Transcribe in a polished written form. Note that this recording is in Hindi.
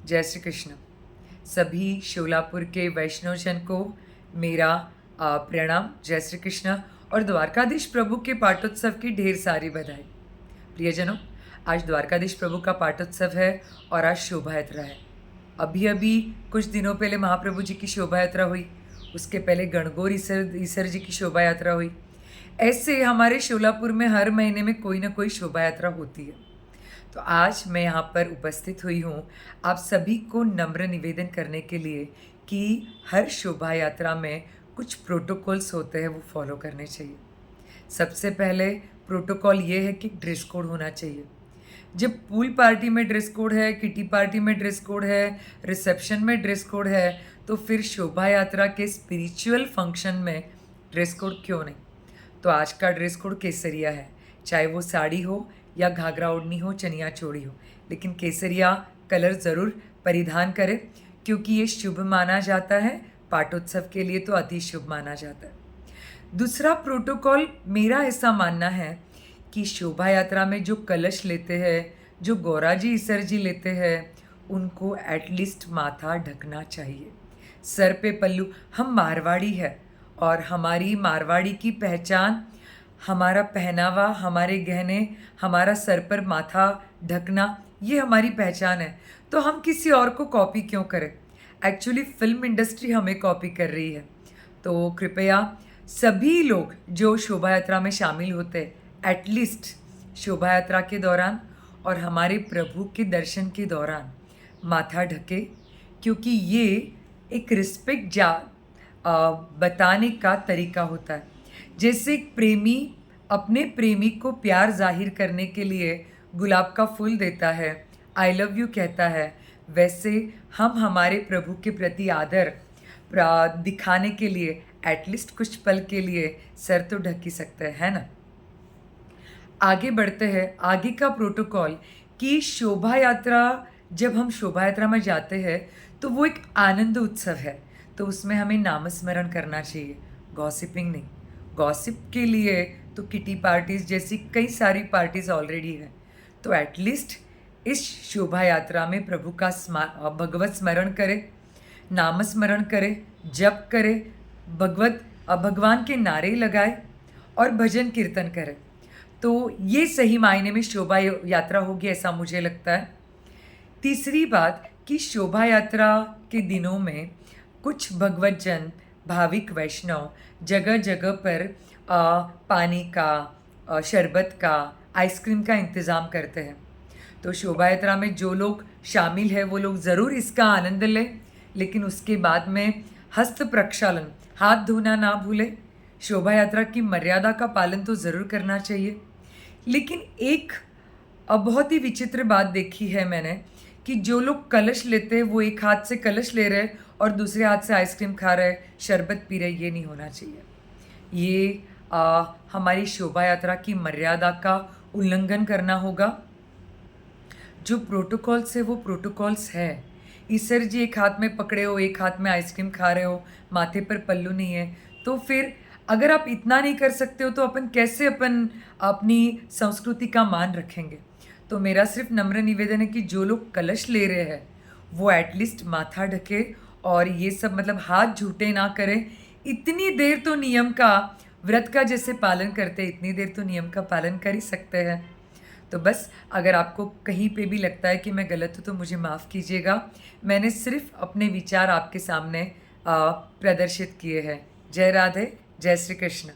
जय श्री कृष्ण। सभी शोलापुर के वैष्णवजन को मेरा प्रणाम। जय श्री कृष्ण और द्वारकाधीश प्रभु के पाठोत्सव की ढेर सारी बधाई। प्रियजनों, आज द्वारकाधीश प्रभु का पाठोत्सव है और आज शोभा यात्रा है। अभी अभी कुछ दिनों पहले महाप्रभु जी की शोभा यात्रा हुई, उसके पहले गणगौर ईसर जी की शोभा यात्रा हुई। ऐसे हमारे शोलापुर में हर महीने में कोई ना कोई शोभा यात्रा होती है। तो आज मैं यहाँ पर उपस्थित हुई हूँ आप सभी को नम्र निवेदन करने के लिए कि हर शोभा यात्रा में कुछ प्रोटोकॉल्स होते हैं, वो फॉलो करने चाहिए। सबसे पहले प्रोटोकॉल ये है कि ड्रेस कोड होना चाहिए। जब पूल पार्टी में ड्रेस कोड है, किटी पार्टी में ड्रेस कोड है, रिसेप्शन में ड्रेस कोड है, तो फिर शोभा यात्रा के स्पिरिचुअल फंक्शन में ड्रेस कोड क्यों नहीं। तो आज का ड्रेस कोड केसरिया है, चाहे वो साड़ी हो या घाघरा ओढ़नी हो, चनिया चोड़ी हो, लेकिन केसरिया कलर ज़रूर परिधान करें क्योंकि ये शुभ माना जाता है। पाठोत्सव के लिए तो अति शुभ माना जाता है। दूसरा प्रोटोकॉल मेरा ऐसा मानना है कि शोभा यात्रा में जो कलश लेते हैं, जो गौरा जी ईसर जी लेते हैं, उनको एटलीस्ट माथा ढकना चाहिए, सर पे पल्लू। हम मारवाड़ी है और हमारी मारवाड़ी की पहचान, हमारा पहनावा, हमारे गहने, हमारा सर पर माथा ढकना, ये हमारी पहचान है। तो हम किसी और को कॉपी क्यों करें। एक्चुअली फिल्म इंडस्ट्री हमें कॉपी कर रही है। तो कृपया सभी लोग जो शोभा यात्रा में शामिल होते हैं, एटलीस्ट शोभा यात्रा के दौरान और हमारे प्रभु के दर्शन के दौरान माथा ढके, क्योंकि ये एक रिस्पेक्ट बताने का तरीका होता है। जैसे एक प्रेमी अपने प्रेमी को प्यार जाहिर करने के लिए गुलाब का फूल देता है, आई लव यू कहता है, वैसे हम हमारे प्रभु के प्रति आदर दिखाने के लिए एटलीस्ट कुछ पल के लिए सर तो ढक ही सकते हैं, है ना। आगे बढ़ते हैं। आगे का प्रोटोकॉल कि शोभा यात्रा, जब हम शोभा यात्रा में जाते हैं तो वो एक आनंद उत्सव है, तो उसमें हमें नामस्मरण करना चाहिए, गॉसिपिंग नहीं। गॉसिप के लिए तो किटी पार्टीज़ जैसी कई सारी पार्टीज़ ऑलरेडी है। तो एटलीस्ट इस शोभा यात्रा में प्रभु का भगवत स्मरण करें, नामस्मरण करें, जप करें, भगवान के नारे लगाए और भजन कीर्तन करें। तो ये सही मायने में शोभा यात्रा होगी, ऐसा मुझे लगता है। तीसरी बात कि शोभा यात्रा के दिनों में कुछ भगवतजन, भाविक वैष्णव जगह जगह पर पानी का, शरबत का, आइसक्रीम का इंतज़ाम करते हैं। तो शोभा यात्रा में जो लोग शामिल हैं वो लोग ज़रूर इसका आनंद लें, लेकिन उसके बाद में हस्त प्रक्षालन, हाथ धोना ना भूलें। शोभा यात्रा की मर्यादा का पालन तो ज़रूर करना चाहिए। लेकिन एक बहुत ही विचित्र बात देखी है मैंने कि जो लोग कलश लेते हैं वो एक हाथ से कलश ले रहे और दूसरे हाथ से आइसक्रीम खा रहे, शरबत पी रहे। ये नहीं होना चाहिए। ये हमारी शोभा यात्रा की मर्यादा का उल्लंघन करना होगा। जो प्रोटोकॉल्स है वो प्रोटोकॉल्स है। ईसर जी एक हाथ में पकड़े हो, एक हाथ में आइसक्रीम खा रहे हो, माथे पर पल्लू नहीं है, तो फिर अगर आप इतना नहीं कर सकते हो तो अपन कैसे अपनी संस्कृति का मान रखेंगे। तो मेरा सिर्फ नम्र निवेदन है कि जो लोग कलश ले रहे हैं वो एटलीस्ट माथा ढके और ये सब मतलब हाथ झूठे ना करें। इतनी देर तो नियम का, व्रत का जैसे पालन करते हैं, इतनी देर तो नियम का पालन कर ही सकते हैं। तो बस अगर आपको कहीं पे भी लगता है कि मैं गलत हूँ तो मुझे माफ़ कीजिएगा। मैंने सिर्फ अपने विचार आपके सामने प्रदर्शित किए हैं। जय राधे, जय श्री कृष्ण।